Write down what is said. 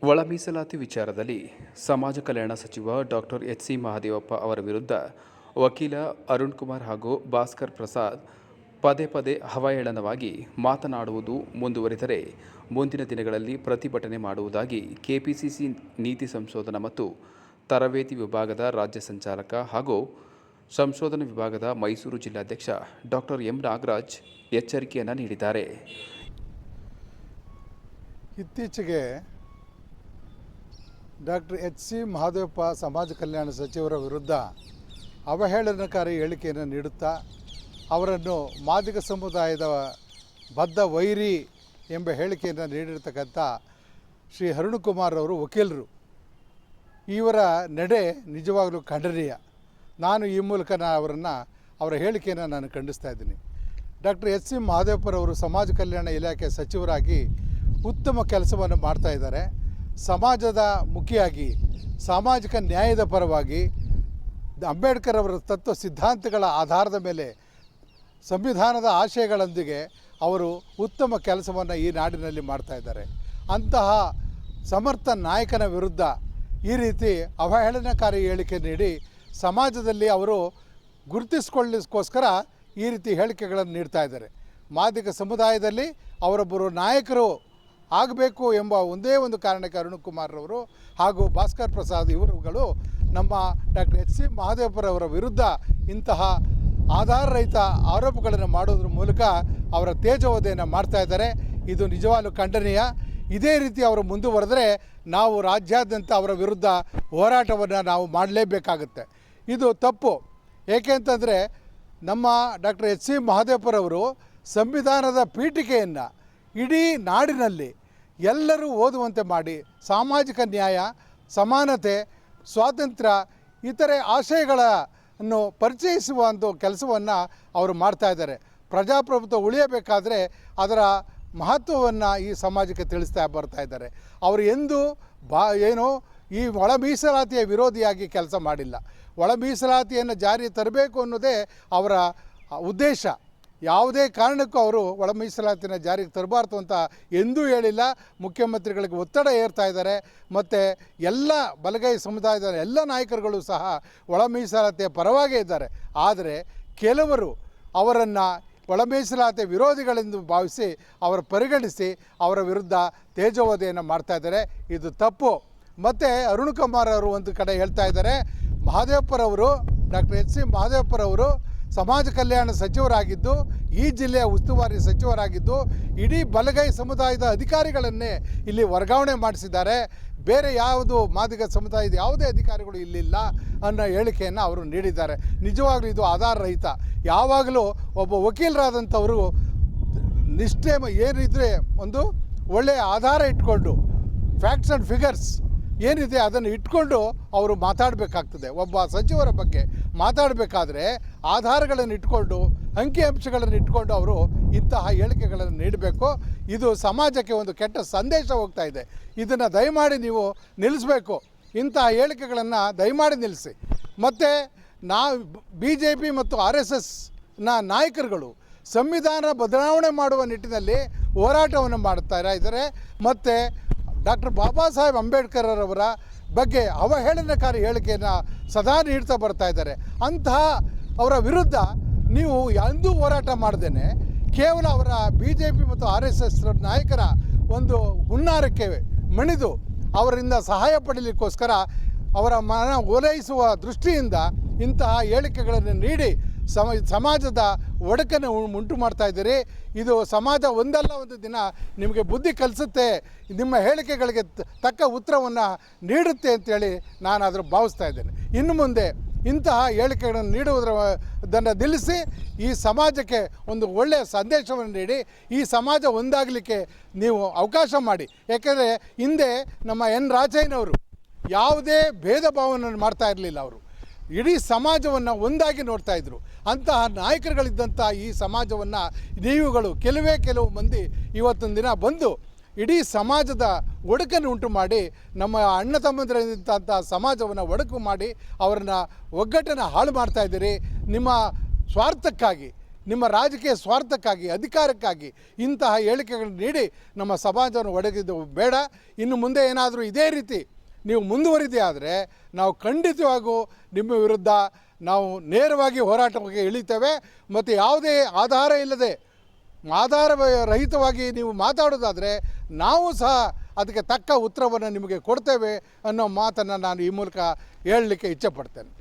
ಒಳ ಮೀಸಲಾತಿ ವಿಚಾರದಲ್ಲಿ ಸಮಾಜ ಕಲ್ಯಾಣ ಸಚಿವ ಡಾಕ್ಟರ್ ಎಚ್.ಸಿ. ಮಹದೇವಪ್ಪ ಅವರ ವಿರುದ್ಧ ವಕೀಲ ಅರುಣ್ ಕುಮಾರ್ ಹಾಗೂ ಭಾಸ್ಕರ್ ಪ್ರಸಾದ್ ಪದೇ ಪದೇ ಹವಾಹೇಳನವಾಗಿ ಮಾತನಾಡುವುದು ಮುಂದುವರಿದರೆ ಮುಂದಿನ ದಿನಗಳಲ್ಲಿ ಪ್ರತಿಭಟನೆ ಮಾಡುವುದಾಗಿ ಕೆಪಿಸಿಸಿ ನೀತಿ ಸಂಶೋಧನಾ ಮತ್ತು ತರಬೇತಿ ವಿಭಾಗದ ರಾಜ್ಯ ಸಂಚಾಲಕ ಹಾಗೂ ಸಂಶೋಧನಾ ವಿಭಾಗದ ಮೈಸೂರು ಜಿಲ್ಲಾಧ್ಯಕ್ಷ ಡಾಕ್ಟರ್ ಎಂ ನಾಗರಾಜ್ ಎಚ್ಚರಿಕೆಯನ್ನು ನೀಡಿದ್ದಾರೆ. ಇತ್ತೀಚೆಗೆ ಡಾಕ್ಟರ್ ಎಚ್.ಸಿ. ಮಹದೇವಪ್ಪ ಸಮಾಜ ಕಲ್ಯಾಣ ಸಚಿವರ ವಿರುದ್ಧ ಅವಹೇಳನಕಾರಿ ಹೇಳಿಕೆಯನ್ನು ನೀಡುತ್ತಾ ಅವರನ್ನು ಮಾದಿಗ ಸಮುದಾಯದ ಬದ್ಧ ವೈರಿ ಎಂಬ ಹೇಳಿಕೆಯನ್ನು ನೀಡಿರ್ತಕ್ಕಂಥ ಶ್ರೀ ಅರುಣ್ ಕುಮಾರ್ ಅವರು ವಕೀಲರು. ಇವರ ನಡೆ ನಿಜವಾಗಲೂ ಖಂಡನೀಯ. ನಾನು ಈ ಮೂಲಕ ಅವರ ಹೇಳಿಕೆಯನ್ನು ನಾನು ಖಂಡಿಸ್ತಾ ಇದ್ದೀನಿ. ಡಾಕ್ಟರ್ ಎಚ್.ಸಿ. ಮಹದೇವಪ್ಪರವರು ಸಮಾಜ ಕಲ್ಯಾಣ ಇಲಾಖೆ ಸಚಿವರಾಗಿ ಉತ್ತಮ ಕೆಲಸವನ್ನು ಮಾಡ್ತಾ ಇದ್ದಾರೆ. ಸಮಾಜದ ಮುಖಿಯಾಗಿ ಸಾಮಾಜಿಕ ನ್ಯಾಯದ ಪರವಾಗಿ ಅಂಬೇಡ್ಕರ್ ಅವರ ತತ್ವ ಸಿದ್ಧಾಂತಗಳ ಆಧಾರದ ಮೇಲೆ ಸಂವಿಧಾನದ ಆಶಯಗಳೊಂದಿಗೆ ಅವರು ಉತ್ತಮ ಕೆಲಸವನ್ನು ಈ ನಾಡಿನಲ್ಲಿ ಮಾಡ್ತಾ ಇದ್ದಾರೆ. ಅಂತಹ ಸಮರ್ಥ ನಾಯಕನ ವಿರುದ್ಧ ಈ ರೀತಿ ಅವಹೇಳನಕಾರಿ ಹೇಳಿಕೆ ನೀಡಿ ಸಮಾಜದಲ್ಲಿ ಅವರು ಗುರುತಿಸಿಕೊಳ್ಳಿಕ್ಕೋಸ್ಕರ ಈ ರೀತಿ ಹೇಳಿಕೆಗಳನ್ನು ನೀಡ್ತಾ ಇದ್ದಾರೆ. ಮಾದಿಗ ಸಮುದಾಯದಲ್ಲಿ ಅವರೊಬ್ಬರು ನಾಯಕರು ಆಗಬೇಕು ಎಂಬ ಒಂದೇ ಒಂದು ಕಾರಣಕ್ಕೆ ಅರುಣ್ ಕುಮಾರ್ ಅವರು ಹಾಗೂ ಭಾಸ್ಕರ್ ಪ್ರಸಾದ್ ಇವರುಗಳು ನಮ್ಮ ಡಾಕ್ಟರ್ ಎಚ್.ಸಿ. ಮಹದೇವಪ್ಪರವರ ವಿರುದ್ಧ ಇಂತಹ ಆಧಾರರಹಿತ ಆರೋಪಗಳನ್ನು ಮಾಡೋದ್ರ ಮೂಲಕ ಅವರ ತೇಜೋವಧೆಯನ್ನು ಮಾಡ್ತಾ ಇದ್ದಾರೆ. ಇದು ನಿಜವಾಗ್ಲೂ ಖಂಡನೀಯ. ಇದೇ ರೀತಿ ಅವರು ಮುಂದುವರೆದರೆ ನಾವು ರಾಜ್ಯಾದ್ಯಂತ ಅವರ ವಿರುದ್ಧ ಹೋರಾಟವನ್ನು ನಾವು ಮಾಡಲೇಬೇಕಾಗುತ್ತೆ. ಇದು ತಪ್ಪು. ಏಕೆಂತಂದರೆ ನಮ್ಮ ಡಾಕ್ಟರ್ ಎಚ್.ಸಿ. ಮಹದೇವಪ್ಪರವರು ಸಂವಿಧಾನದ ಪೀಠಿಕೆಯನ್ನು ಇಡೀ ನಾಡಿನಲ್ಲಿ ಎಲ್ಲರೂ ಓದುವಂತೆ ಮಾಡಿ ಸಾಮಾಜಿಕ ನ್ಯಾಯ, ಸಮಾನತೆ, ಸ್ವಾತಂತ್ರ್ಯ ಇತರೆ ಆಶಯಗಳನ್ನು ಪರಿಚಯಿಸುವ ಒಂದು ಕೆಲಸವನ್ನು ಅವರು ಮಾಡ್ತಾ ಇದ್ದಾರೆ. ಪ್ರಜಾಪ್ರಭುತ್ವ ಉಳಿಯಬೇಕಾದರೆ ಅದರ ಮಹತ್ವವನ್ನು ಈ ಸಮಾಜಕ್ಕೆ ತಿಳಿಸ್ತಾ ಬರ್ತಾ ಇದ್ದಾರೆ. ಅವರು ಎಂದೂ ಈ ಒಳ ಮೀಸಲಾತಿಯ ವಿರೋಧಿಯಾಗಿ ಕೆಲಸ ಮಾಡಿಲ್ಲ. ಒಳ ಮೀಸಲಾತಿಯನ್ನು ಜಾರಿ ತರಬೇಕು ಅನ್ನೋದೇ ಅವರ ಉದ್ದೇಶ. ಯಾವುದೇ ಕಾರಣಕ್ಕೂ ಅವರು ಒಳ ಮೀಸಲಾತಿನ ಜಾರಿಗೆ ತರಬಾರ್ದು ಅಂತ ಎಂದೂ ಹೇಳಿಲ್ಲ. ಮುಖ್ಯಮಂತ್ರಿಗಳಿಗೆ ಒತ್ತಡ ಏರ್ತಾ ಇದ್ದಾರೆ. ಮತ್ತು ಎಲ್ಲ ಬಲಗೈ ಸಮುದಾಯದ ಎಲ್ಲ ನಾಯಕರುಗಳು ಸಹ ಒಳ ಮೀಸಲಾತಿಯ ಪರವಾಗೇ ಇದ್ದಾರೆ. ಆದರೆ ಕೆಲವರು ಅವರನ್ನು ಒಳ ಮೀಸಲಾತಿಯ ವಿರೋಧಿಗಳೆಂದು ಭಾವಿಸಿ ಪರಿಗಣಿಸಿ ಅವರ ವಿರುದ್ಧ ತೇಜೋವಧೆಯನ್ನು ಮಾಡ್ತಾ ಇದ್ದಾರೆ. ಇದು ತಪ್ಪು. ಮತ್ತು ಅರುಣ್ ಕುಮಾರ್ ಅವರು ಒಂದು ಕಡೆ ಹೇಳ್ತಾ ಇದ್ದಾರೆ, ಮಹದೇವಪ್ಪರವರು ಡಾಕ್ಟರ್ ಎಚ್.ಸಿ. ಮಹದೇವಪ್ಪರವರು ಸಮಾಜ ಕಲ್ಯಾಣ ಸಚಿವರಾಗಿದ್ದು, ಈ ಜಿಲ್ಲೆಯ ಉಸ್ತುವಾರಿ ಸಚಿವರಾಗಿದ್ದು ಇಡೀ ಬಲಗೈ ಸಮುದಾಯದ ಅಧಿಕಾರಿಗಳನ್ನೇ ಇಲ್ಲಿ ವರ್ಗಾವಣೆ ಮಾಡಿಸಿದ್ದಾರೆ. ಬೇರೆ ಯಾವುದು ಮಾದಿಗ ಸಮುದಾಯದ ಯಾವುದೇ ಅಧಿಕಾರಿಗಳು ಇಲ್ಲಿಲ್ಲ ಅನ್ನೋ ಹೇಳಿಕೆಯನ್ನು ಅವರು ನೀಡಿದ್ದಾರೆ. ನಿಜವಾಗ್ಲೂ ಇದು ಆಧಾರರಹಿತ. ಯಾವಾಗಲೂ ಒಬ್ಬ ವಕೀಲರಾದಂಥವರು ನಿಷ್ಠೆ ಏನಿದ್ರೆ ಒಂದು ಒಳ್ಳೆಯ ಆಧಾರ ಇಟ್ಕೊಂಡು ಫ್ಯಾಕ್ಟ್ಸ್ ಆ್ಯಂಡ್ ಫಿಗರ್ಸ್ ಏನಿದೆ ಅದನ್ನು ಇಟ್ಕೊಂಡು ಅವರು ಮಾತಾಡಬೇಕಾಗ್ತದೆ. ಒಬ್ಬ ಸಚಿವರ ಬಗ್ಗೆ ಮಾತಾಡಬೇಕಾದ್ರೆ ಆಧಾರಗಳನ್ನು ಇಟ್ಕೊಂಡು ಅಂಕಿಅಂಶಗಳನ್ನು ಇಟ್ಕೊಂಡು ಅವರು ಇಂತಹ ಹೇಳಿಕೆಗಳನ್ನು ನೀಡಬೇಕು. ಇದು ಸಮಾಜಕ್ಕೆ ಒಂದು ಕೆಟ್ಟ ಸಂದೇಶ ಹೋಗ್ತಾ ಇದೆ. ಇದನ್ನು ದಯಮಾಡಿ ನೀವು ನಿಲ್ಲಿಸಬೇಕು. ಇಂತಹ ಹೇಳಿಕೆಗಳನ್ನು ದಯಮಾಡಿ ನಿಲ್ಲಿಸಿ. ಮತ್ತು BJP ಮತ್ತು RSSನ ನಾಯಕರುಗಳು ಸಂವಿಧಾನ ಬದಲಾವಣೆ ಮಾಡುವ ನಿಟ್ಟಿನಲ್ಲಿ ಹೋರಾಟವನ್ನು ಮಾಡ್ತಾ ಇದ್ದಾರೆ. ಮತ್ತು ಡಾಕ್ಟರ್ ಬಾಬಾ ಸಾಹೇಬ್ ಅಂಬೇಡ್ಕರ್ ಅವರ ಬಗ್ಗೆ ಅವಹೇಳನಕಾರಿ ಹೇಳಿಕೆಯನ್ನು ಸದಾ ನೀಡ್ತಾ ಬರ್ತಾ ಇದ್ದಾರೆ. ಅಂತಹ ಅವರ ವಿರುದ್ಧ ನೀವು ಎಂದೂ ಹೋರಾಟ ಮಾಡದೇನೆ ಕೇವಲ ಅವರ BJP ಮತ್ತು RSS ನಾಯಕರ ಒಂದು ಹುನ್ನಾರಕ್ಕೆ ಮಣಿದು ಅವರಿಂದ ಸಹಾಯ ಪಡೀಲಿಕ್ಕೋಸ್ಕರ ಅವರ ಮನ ಓಲೈಸುವ ದೃಷ್ಟಿಯಿಂದ ಇಂತಹ ಹೇಳಿಕೆಗಳನ್ನು ನೀಡಿ ಸಮಾಜದ ಒಡಕನ್ನು ಉಂಟು ಮಾಡ್ತಾ ಇದ್ದೀರಿ. ಇದು ಸಮಾಜ ಒಂದಲ್ಲ ಒಂದು ದಿನ ನಿಮಗೆ ಬುದ್ಧಿ ಕಲಿಸುತ್ತೆ, ನಿಮ್ಮ ಹೇಳಿಕೆಗಳಿಗೆ ತಕ್ಕ ಉತ್ತರವನ್ನು ನೀಡುತ್ತೆ ಅಂತೇಳಿ ನಾನು ಅದರ ಭಾವಿಸ್ತಾ ಇದ್ದೇನೆ. ಇನ್ನು ಮುಂದೆ ಇಂತಹ ಹೇಳಿಕೆಗಳನ್ನು ನೀಡುವುದನ್ನು ನಿಲ್ಲಿಸಿ ಈ ಸಮಾಜಕ್ಕೆ ಒಂದು ಒಳ್ಳೆಯ ಸಂದೇಶವನ್ನು ನೀಡಿ ಈ ಸಮಾಜ ಒಂದಾಗಲಿಕ್ಕೆ ನೀವು ಅವಕಾಶ ಮಾಡಿ. ಯಾಕೆಂದರೆ ಹಿಂದೆ ನಮ್ಮ ಎನ್ ರಾಜಯ್ಯನವರು ಯಾವುದೇ ಭೇದ ಭಾವವನ್ನು ಮಾಡ್ತಾ ಇರಲಿಲ್ಲ. ಅವರು ಇಡೀ ಸಮಾಜವನ್ನು ಒಂದಾಗಿ ನೋಡ್ತಾ ಇದ್ದರು. ಅಂತಹ ನಾಯಕರುಗಳಿದ್ದಂಥ ಈ ಸಮಾಜವನ್ನು ನೀವುಗಳು ಕೆಲವು ಮಂದಿ ಇವತ್ತೊಂದು ದಿನ ಬಂದು ಇಡೀ ಸಮಾಜದ ಒಡಕನ್ನು ಉಂಟು ಮಾಡಿ ನಮ್ಮ ಅಣ್ಣ ತಮ್ಮಂದಿರಂಥ ಸಮಾಜವನ್ನು ಒಡಕು ಮಾಡಿ ಅವರನ್ನು ಒಗ್ಗಟ್ಟನ್ನು ಹಾಳು ಮಾಡ್ತಾ ಇದ್ದೀರಿ. ನಿಮ್ಮ ಸ್ವಾರ್ಥಕ್ಕಾಗಿ ನಿಮ್ಮ ರಾಜಕೀಯ ಸ್ವಾರ್ಥಕ್ಕಾಗಿ ಅಧಿಕಾರಕ್ಕಾಗಿ ಇಂತಹ ಹೇಳಿಕೆಗಳನ್ನು ನೀಡಿ ನಮ್ಮ ಸಮಾಜವನ್ನು ಒಡೆದಿದ್ದು ಬೇಡ. ಇನ್ನು ಮುಂದೆ ಏನಾದರೂ ಇದೇ ರೀತಿ ನೀವು ಮುಂದುವರಿದೇ ಆದರೆ ನಾವು ಖಂಡಿತವಾಗೂ ನಿಮ್ಮ ವಿರುದ್ಧ ನಾವು ನೇರವಾಗಿ ಹೋರಾಟಕ್ಕೆ ಇಳಿತೇವೆ. ಮತ್ತು ಯಾವುದೇ ಆಧಾರ ಇಲ್ಲದೆ ರಹಿತವಾಗಿ ನೀವು ಮಾತಾಡೋದಾದರೆ ನಾವು ಸಹ ಅದಕ್ಕೆ ತಕ್ಕ ಉತ್ತರವನ್ನು ನಿಮಗೆ ಕೊಡ್ತೇವೆ ಅನ್ನೋ ಮಾತನ್ನು ನಾನು ಈ ಮೂಲಕ ಹೇಳಲಿಕ್ಕೆ ಇಚ್ಛೆಪಡ್ತೇನೆ.